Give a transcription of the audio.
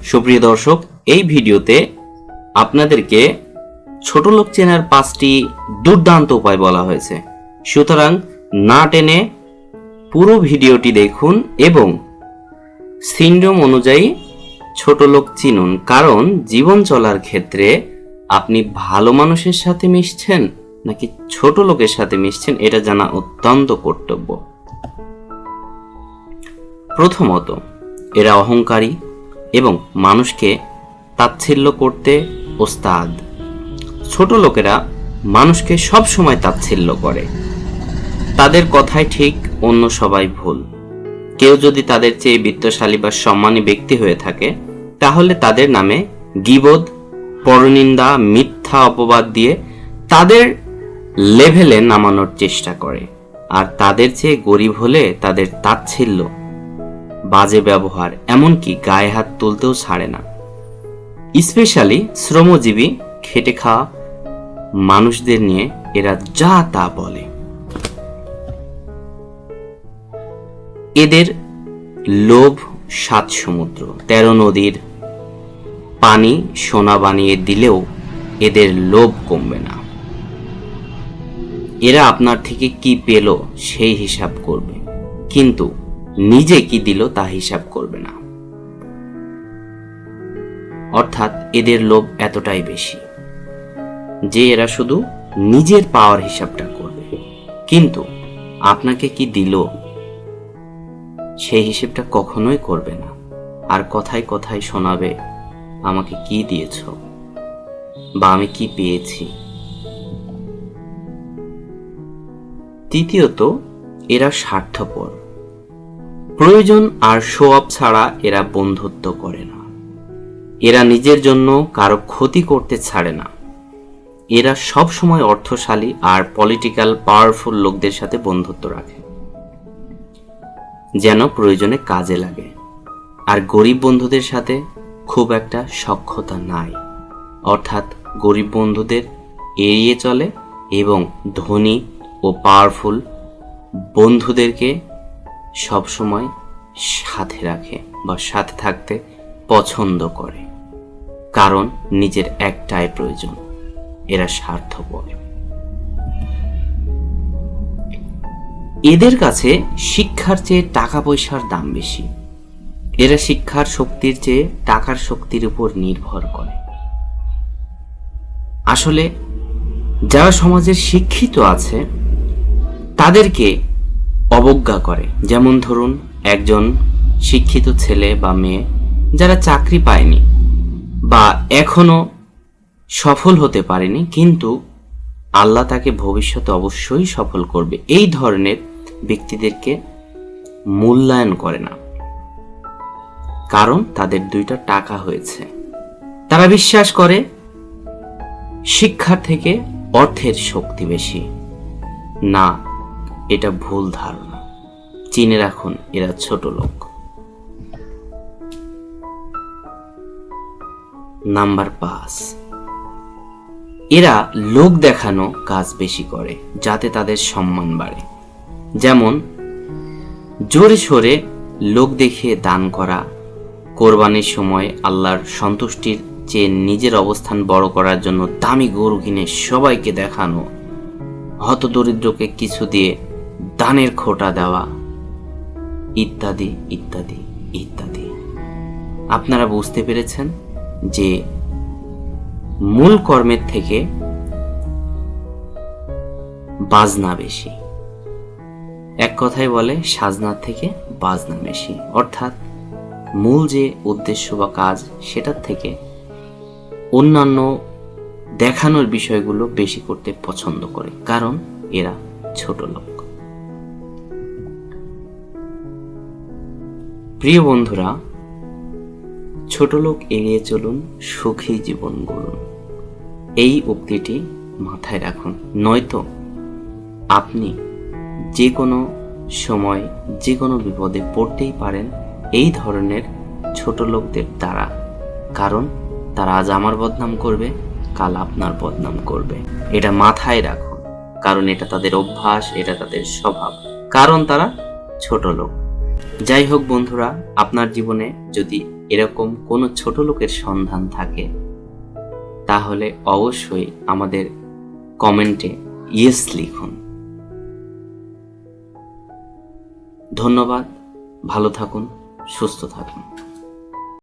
সুপ্রিয় দর্শক, এই ভিডিওতে আপনাদেরকে ছোট লোক চেনার 5টি দুর্দান্ত উপায় বলা হয়েছে। সুতরাং না টেনে পুরো ভিডিওটি দেখুন এবং সিনড্রোম অনুযায়ী ছোট লোক চিনুন, কারণ জীবন চলার ক্ষেত্রে আপনি ভালো মানুষের সাথে মিশছেন নাকি ছোট লোকের সাথে মিশছেন এটা জানা অত্যন্ত কর্তব্য। প্রথমত, এরা অহংকারী এবং মানুষকে তাচ্ছিল্য করতে ওস্তাদ। ছোট লোকেরা মানুষকে সব সময় তাচ্ছিল্য করে, তাদের কথাই ঠিক, অন্য সবাই ভুল। কেউ যদি তাদের চেয়ে বিত্তশালী বা সম্মানী ব্যক্তি হয়ে থাকে তাহলে তাদের নামে গীবত, পরনিন্দা, মিথ্যা অপবাদ দিয়ে তাদের লেভেলে নামানোর চেষ্টা করে, আর তাদের চেয়ে গরিব হলে তাদের তাচ্ছিল্য, বাজে ব্যবহার, এমনকি গায়ে হাত তুলতেও ছাড়ে না। স্পেশালি শ্রমজীবী খেটে খাওয়া মানুষদের নিয়ে এরা যা তা বলে। এদের লোভ 7 সমুদ্র, 13 নদীর পানি সোনা বানিয়ে দিলেও এদের লোভ কমবে না। এরা আপনার থেকে কি পেল সেই হিসাব করবে, কিন্তু নিজে কি দিল তা হিসাব করবে না। অর্থাৎ এদের লোভ এতটাই বেশি যে এরা শুধু নিজের পাওয়ার হিসাবটা করবে, কিন্তু আপনাকে কি দিল সেই হিসেবটা কখনোই করবে না। আর কথায় কথায় শোনাবে আমাকে কি দিয়েছ বা আমি কি পেয়েছি। তৃতীয়ত, এরা স্বার্থপর। প্রয়োজন আর শো অফ ছাড়া এরা বন্ধুত্ব করে না। এরা নিজের জন্য কারো ক্ষতি করতে ছাড়ে না। এরা সব সময় অর্থশালী আর পলিটিক্যাল পাওয়ারফুল লোকদের সাথে বন্ধুত্ব রাখে, যেন প্রয়োজনে কাজে লাগে। আর গরিব বন্ধুদের সাথে খুব একটা সখ্যতা নাই, অর্থাৎ গরিব বন্ধুদের এড়িয়ে চলে এবং ধনী ও পাওয়ারফুল বন্ধুদেরকে সব সময় সাথে রাখে বা সাথে থাকতে পছন্দ করে, কারণ নিজের একটাই প্রয়োজন, এরা স্বার্থপর। এদের কাছে শিক্ষার চেয়ে টাকা পয়সার দাম বেশি। এরা শিক্ষার শক্তির চেয়ে টাকার শক্তির উপর নির্ভর করে। আসলে যারা সমাজের শিক্ষিত আছে তাদেরকে অবজ্ঞা করে। যেমন ধরুন, একজন শিক্ষিত ছেলে বা মেয়ে যারা চাকরি পায়নি বা এখনো সফল হতে পারেনি, কিন্তু আল্লাহ তাকে ভবিষ্যতে অবশ্যই সফল করবে, এই ধরনের ব্যক্তিদেরকে মূল্যায়ন করে না, কারণ তাদের 2টা টাকা হয়েছে। তারা বিশ্বাস করে শিক্ষার থেকে অর্থের শক্তি বেশি। না, এটা ভুল ধারণা। চিনে রাখুন, এরা ছোট লোক। নাম্বার 5, এরা লোক দেখানো কাজ বেশি করে যাতে তাদের সম্মান বাড়ে। যেমন জোরে সোরে লোক দেখিয়ে দান করা, কোরবানির সময় আল্লাহর সন্তুষ্টির চেয়ে নিজের অবস্থান বড় করার জন্য দামি গরু কিনে সবাইকে দেখানো, হতদরিদ্রকে কিছু দিয়ে দানের খোঁটা দেওয়া, ইত্যাদি ইত্যাদি ইত্যাদি। আপনারা বুঝতে পেরেছেন যে মূল কর্মের থেকে বাজনা বেশি। এক কথায় বলে, সাজনার থেকে বাজনা বেশি। অর্থাৎ মূল যে উদ্দেশ্য বা কাজ সেটার থেকে অন্যান্য দেখানোর বিষয়গুলো বেশি করতে পছন্দ করে, কারণ এরা ছোট লোক। প্রিয় বন্ধুরা, ছোট লোক এড়িয়ে চলুন, সুখী জীবন গড়ুন, এই উক্তিটি মাথায় রাখুন। নয়তো আপনি যে কোনো সময় যে কোনো বিপদে পড়তেই পারেন এই ধরনের ছোট লোকদের দ্বারা, কারণ তারা আজ আমার বদনাম করবে, কাল আপনার বদনাম করবে। এটা মাথায় রাখুন, কারণ এটা তাদের অভ্যাস, এটা তাদের স্বভাব, কারণ তারা ছোট লোক। যাই হোক বন্ধুরা, আপনার জীবনে যদি এরকম কোনো ছোট লোকের সন্ধান থাকে, তাহলে অবশ্যই আমাদের কমেন্টে ইয়েস লিখুন। ধন্যবাদ, ভালো থাকুন, সুস্থ থাকুন।